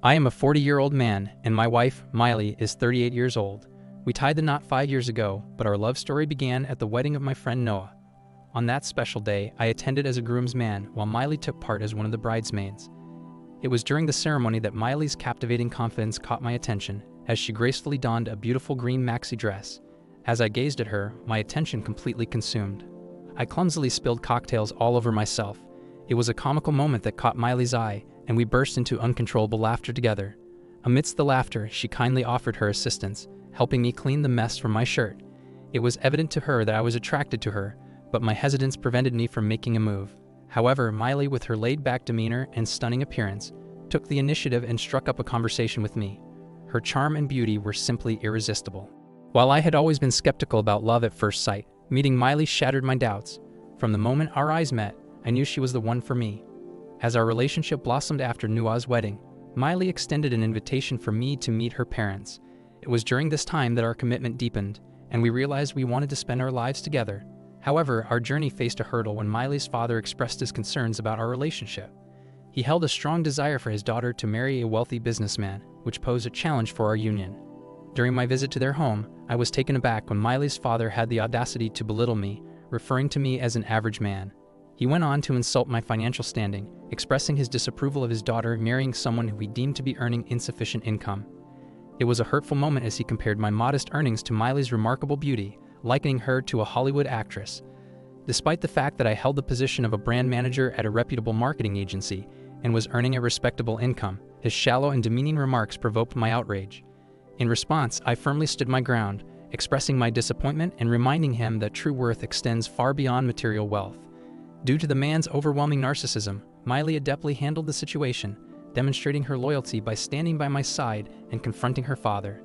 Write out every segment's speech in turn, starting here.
I am a 40-year-old man, and my wife, Miley, is 38 years old. We tied the knot 5 years ago, but our love story began at the wedding of my friend Noah. On that special day, I attended as a groomsman while Miley took part as one of the bridesmaids. It was during the ceremony that Miley's captivating confidence caught my attention, as she gracefully donned a beautiful green maxi dress. As I gazed at her, my attention completely consumed. I clumsily spilled cocktails all over myself. It was a comical moment that caught Miley's eye, and we burst into uncontrollable laughter together. Amidst the laughter, she kindly offered her assistance, helping me clean the mess from my shirt. It was evident to her that I was attracted to her, but my hesitance prevented me from making a move. However, Miley, with her laid-back demeanor and stunning appearance, took the initiative and struck up a conversation with me. Her charm and beauty were simply irresistible. While I had always been skeptical about love at first sight, meeting Miley shattered my doubts. From the moment our eyes met, I knew she was the one for me. As our relationship blossomed after Noah's wedding, Miley extended an invitation for me to meet her parents. It was during this time that our commitment deepened, and we realized we wanted to spend our lives together. However, our journey faced a hurdle when Miley's father expressed his concerns about our relationship. He held a strong desire for his daughter to marry a wealthy businessman, which posed a challenge for our union. During my visit to their home, I was taken aback when Miley's father had the audacity to belittle me, referring to me as an average man. He went on to insult my financial standing, expressing his disapproval of his daughter marrying someone who he deemed to be earning insufficient income. It was a hurtful moment as he compared my modest earnings to Miley's remarkable beauty, likening her to a Hollywood actress. Despite the fact that I held the position of a brand manager at a reputable marketing agency and was earning a respectable income, his shallow and demeaning remarks provoked my outrage. In response, I firmly stood my ground, expressing my disappointment and reminding him that true worth extends far beyond material wealth. Due to the man's overwhelming narcissism, Miley adeptly handled the situation, demonstrating her loyalty by standing by my side and confronting her father.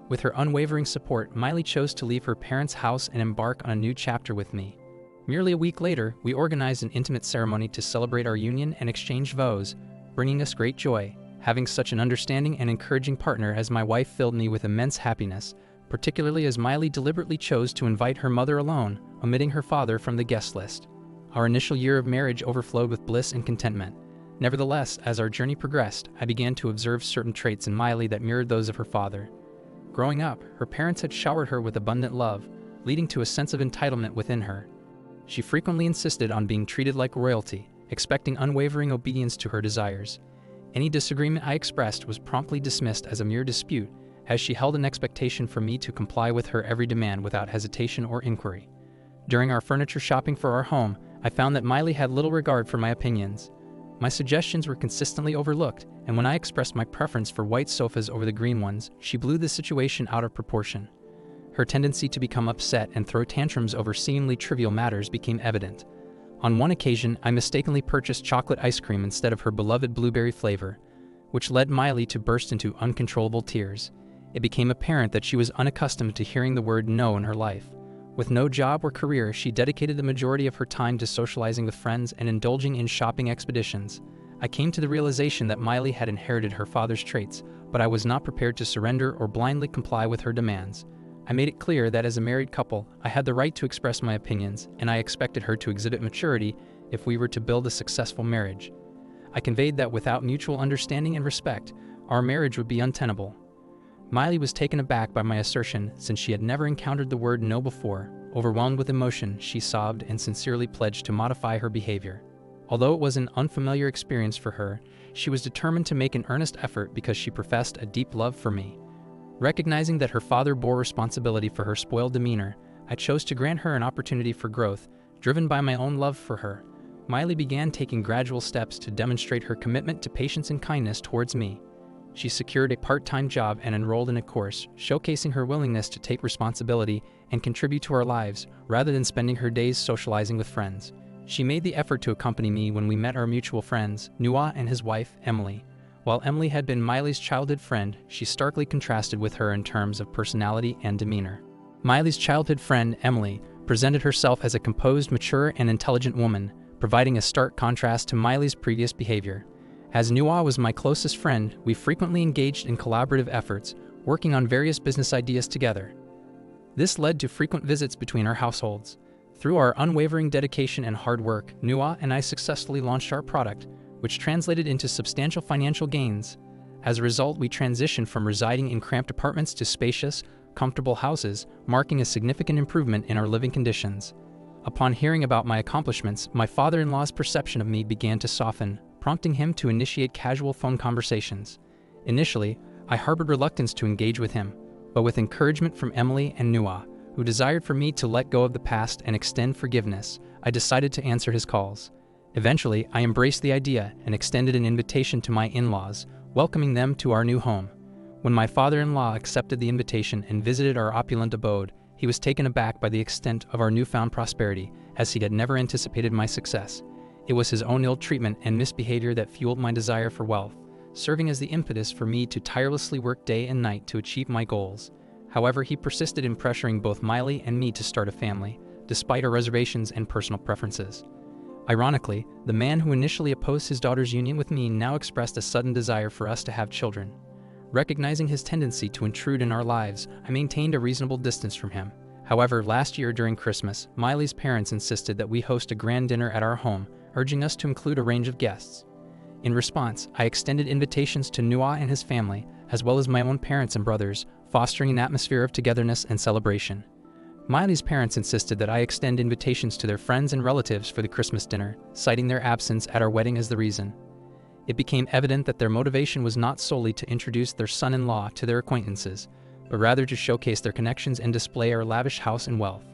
With her unwavering support, Miley chose to leave her parents' house and embark on a new chapter with me. Merely a week later, we organized an intimate ceremony to celebrate our union and exchange vows, bringing us great joy. Having such an understanding and encouraging partner as my wife filled me with immense happiness, particularly as Miley deliberately chose to invite her mother alone, omitting her father from the guest list. Our initial year of marriage overflowed with bliss and contentment. Nevertheless, as our journey progressed, I began to observe certain traits in Miley that mirrored those of her father. Growing up, her parents had showered her with abundant love, leading to a sense of entitlement within her. She frequently insisted on being treated like royalty, expecting unwavering obedience to her desires. Any disagreement I expressed was promptly dismissed as a mere dispute, as she held an expectation for me to comply with her every demand without hesitation or inquiry. During our furniture shopping for our home, I found that Miley had little regard for my opinions. My suggestions were consistently overlooked, and when I expressed my preference for white sofas over the green ones, she blew the situation out of proportion. Her tendency to become upset and throw tantrums over seemingly trivial matters became evident. On one occasion, I mistakenly purchased chocolate ice cream instead of her beloved blueberry flavor, which led Miley to burst into uncontrollable tears. It became apparent that she was unaccustomed to hearing the word no in her life. With no job or career, she dedicated the majority of her time to socializing with friends and indulging in shopping expeditions. I came to the realization that Miley had inherited her father's traits, but I was not prepared to surrender or blindly comply with her demands. I made it clear that as a married couple, I had the right to express my opinions, and I expected her to exhibit maturity if we were to build a successful marriage. I conveyed that without mutual understanding and respect, our marriage would be untenable. Miley was taken aback by my assertion, since she had never encountered the word no before. Overwhelmed with emotion, she sobbed and sincerely pledged to modify her behavior. Although it was an unfamiliar experience for her, she was determined to make an earnest effort because she professed a deep love for me. Recognizing that her father bore responsibility for her spoiled demeanor, I chose to grant her an opportunity for growth, driven by my own love for her. Miley began taking gradual steps to demonstrate her commitment to patience and kindness towards me. She secured a part-time job and enrolled in a course, showcasing her willingness to take responsibility and contribute to our lives, rather than spending her days socializing with friends. She made the effort to accompany me when we met our mutual friends, Noah and his wife, Emily. While Emily had been Miley's childhood friend, she starkly contrasted with her in terms of personality and demeanor. Miley's childhood friend, Emily, presented herself as a composed, mature, and intelligent woman, providing a stark contrast to Miley's previous behavior. As Noah was my closest friend, we frequently engaged in collaborative efforts, working on various business ideas together. This led to frequent visits between our households. Through our unwavering dedication and hard work, Noah and I successfully launched our product, which translated into substantial financial gains. As a result, we transitioned from residing in cramped apartments to spacious, comfortable houses, marking a significant improvement in our living conditions. Upon hearing about my accomplishments, my father-in-law's perception of me began to soften, prompting him to initiate casual phone conversations. Initially, I harbored reluctance to engage with him, but with encouragement from Emily and Nua, who desired for me to let go of the past and extend forgiveness, I decided to answer his calls. Eventually, I embraced the idea and extended an invitation to my in-laws, welcoming them to our new home. When my father-in-law accepted the invitation and visited our opulent abode, he was taken aback by the extent of our newfound prosperity, as he had never anticipated my success. It was his own ill treatment and misbehavior that fueled my desire for wealth, serving as the impetus for me to tirelessly work day and night to achieve my goals. However, he persisted in pressuring both Miley and me to start a family, despite our reservations and personal preferences. Ironically, the man who initially opposed his daughter's union with me now expressed a sudden desire for us to have children. Recognizing his tendency to intrude in our lives, I maintained a reasonable distance from him. However, last year during Christmas, Miley's parents insisted that we host a grand dinner at our home, urging us to include a range of guests. In response, I extended invitations to Nua and his family, as well as my own parents and brothers, fostering an atmosphere of togetherness and celebration. Miley's parents insisted that I extend invitations to their friends and relatives for the Christmas dinner, citing their absence at our wedding as the reason. It became evident that their motivation was not solely to introduce their son-in-law to their acquaintances, but rather to showcase their connections and display our lavish house and wealth.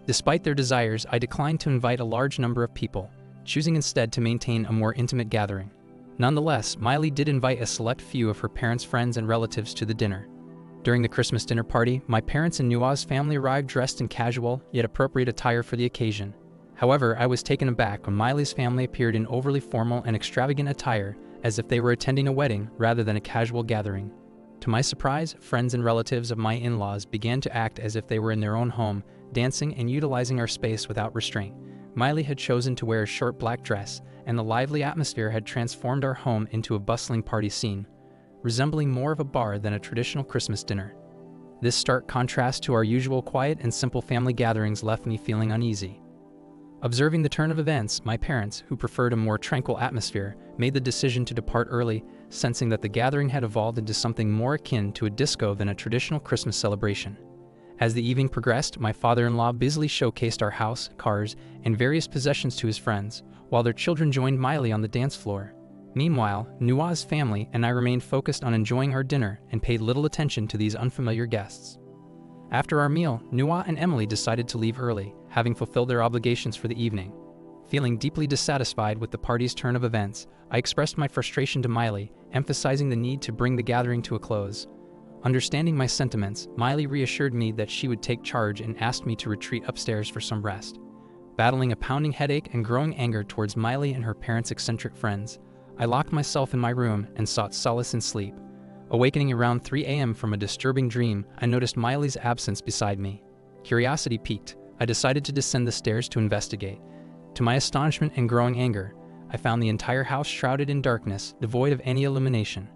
Despite their desires, I declined to invite a large number of people, choosing instead to maintain a more intimate gathering. Nonetheless, Miley did invite a select few of her parents' friends and relatives to the dinner. During the Christmas dinner party, my parents and Nua's family arrived dressed in casual, yet appropriate attire for the occasion. However, I was taken aback when Miley's family appeared in overly formal and extravagant attire, as if they were attending a wedding rather than a casual gathering. To my surprise, friends and relatives of my in-laws began to act as if they were in their own home, dancing and utilizing our space without restraint. Miley had chosen to wear a short black dress, and the lively atmosphere had transformed our home into a bustling party scene, resembling more of a bar than a traditional Christmas dinner. This stark contrast to our usual quiet and simple family gatherings left me feeling uneasy. Observing the turn of events, my parents, who preferred a more tranquil atmosphere, made the decision to depart early, sensing that the gathering had evolved into something more akin to a disco than a traditional Christmas celebration. As the evening progressed, my father-in-law busily showcased our house, cars, and various possessions to his friends, while their children joined Miley on the dance floor. Meanwhile, Nua's family and I remained focused on enjoying our dinner and paid little attention to these unfamiliar guests. After our meal, Nua and Emily decided to leave early, having fulfilled their obligations for the evening. Feeling deeply dissatisfied with the party's turn of events, I expressed my frustration to Miley, emphasizing the need to bring the gathering to a close. Understanding my sentiments, Miley reassured me that she would take charge and asked me to retreat upstairs for some rest. Battling a pounding headache and growing anger towards Miley and her parents' eccentric friends, I locked myself in my room and sought solace in sleep. Awakening around 3 a.m. from a disturbing dream, I noticed Miley's absence beside me. Curiosity piqued, I decided to descend the stairs to investigate. To my astonishment and growing anger, I found the entire house shrouded in darkness, devoid of any illumination.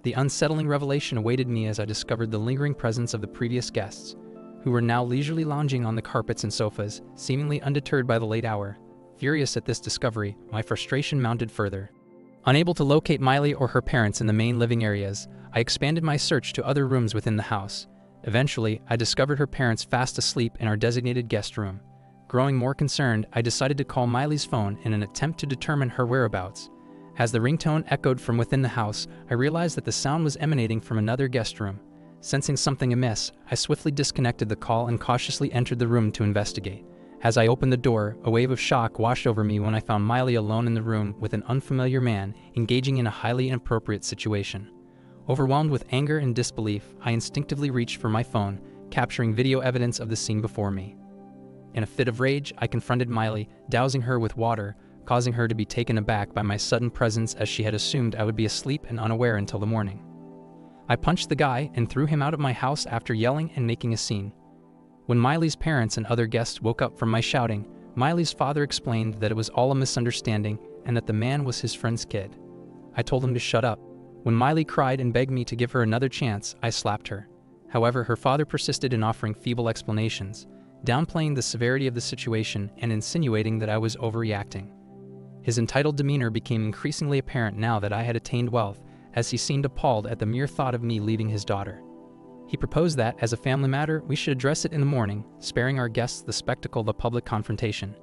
The unsettling revelation awaited me as I discovered the lingering presence of the previous guests, who were now leisurely lounging on the carpets and sofas, seemingly undeterred by the late hour. Furious at this discovery, my frustration mounted further. Unable to locate Miley or her parents in the main living areas, I expanded my search to other rooms within the house. Eventually, I discovered her parents fast asleep in our designated guest room. Growing more concerned, I decided to call Miley's phone in an attempt to determine her whereabouts. As the ringtone echoed from within the house, I realized that the sound was emanating from another guest room. Sensing something amiss, I swiftly disconnected the call and cautiously entered the room to investigate. As I opened the door, a wave of shock washed over me when I found Miley alone in the room with an unfamiliar man engaging in a highly inappropriate situation. Overwhelmed with anger and disbelief, I instinctively reached for my phone, capturing video evidence of the scene before me. In a fit of rage, I confronted Miley, dousing her with water, causing her to be taken aback by my sudden presence as she had assumed I would be asleep and unaware until the morning. I punched the guy and threw him out of my house after yelling and making a scene. When Miley's parents and other guests woke up from my shouting, Miley's father explained that it was all a misunderstanding and that the man was his friend's kid. I told him to shut up. When Miley cried and begged me to give her another chance, I slapped her. However, her father persisted in offering feeble explanations, downplaying the severity of the situation and insinuating that I was overreacting. His entitled demeanor became increasingly apparent now that I had attained wealth, as he seemed appalled at the mere thought of me leaving his daughter. He proposed that, as a family matter, we should address it in the morning, sparing our guests the spectacle of a public confrontation.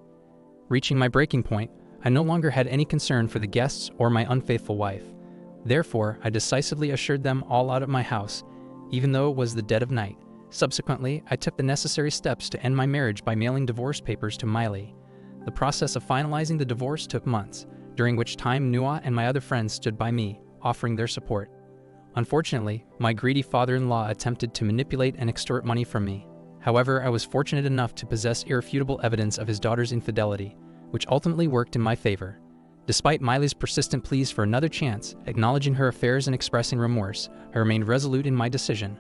Reaching my breaking point, I no longer had any concern for the guests or my unfaithful wife. Therefore, I decisively ushered them all out of my house, even though it was the dead of night. Subsequently, I took the necessary steps to end my marriage by mailing divorce papers to Miley. The process of finalizing the divorce took months, during which time Nuha and my other friends stood by me, offering their support. Unfortunately, my greedy father-in-law attempted to manipulate and extort money from me. However, I was fortunate enough to possess irrefutable evidence of his daughter's infidelity, which ultimately worked in my favor. Despite Miley's persistent pleas for another chance, acknowledging her affairs and expressing remorse, I remained resolute in my decision.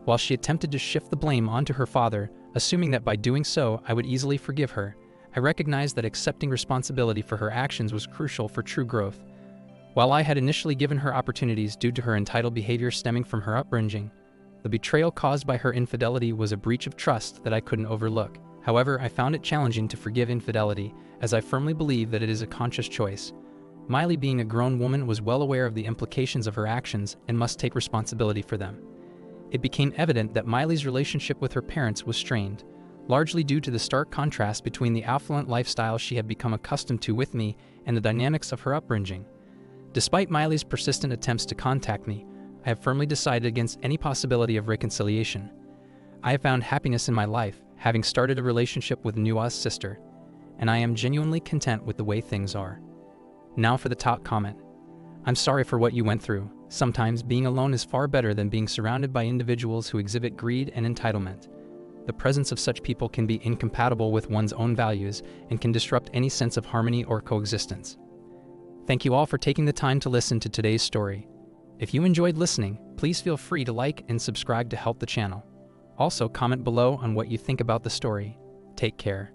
While she attempted to shift the blame onto her father, assuming that by doing so I would easily forgive her, I recognized that accepting responsibility for her actions was crucial for true growth. While I had initially given her opportunities due to her entitled behavior stemming from her upbringing, the betrayal caused by her infidelity was a breach of trust that I couldn't overlook. However, I found it challenging to forgive infidelity, as I firmly believe that it is a conscious choice. Miley, being a grown woman, was well aware of the implications of her actions and must take responsibility for them. It became evident that Miley's relationship with her parents was strained, largely due to the stark contrast between the affluent lifestyle she had become accustomed to with me and the dynamics of her upbringing. Despite Miley's persistent attempts to contact me, I have firmly decided against any possibility of reconciliation. I have found happiness in my life, having started a relationship with Nuha's sister, and I am genuinely content with the way things are. Now for the top comment. I'm sorry for what you went through. Sometimes being alone is far better than being surrounded by individuals who exhibit greed and entitlement. The presence of such people can be incompatible with one's own values and can disrupt any sense of harmony or coexistence. Thank you all for taking the time to listen to today's story. If you enjoyed listening, please feel free to like and subscribe to help the channel. Also, comment below on what you think about the story. Take care.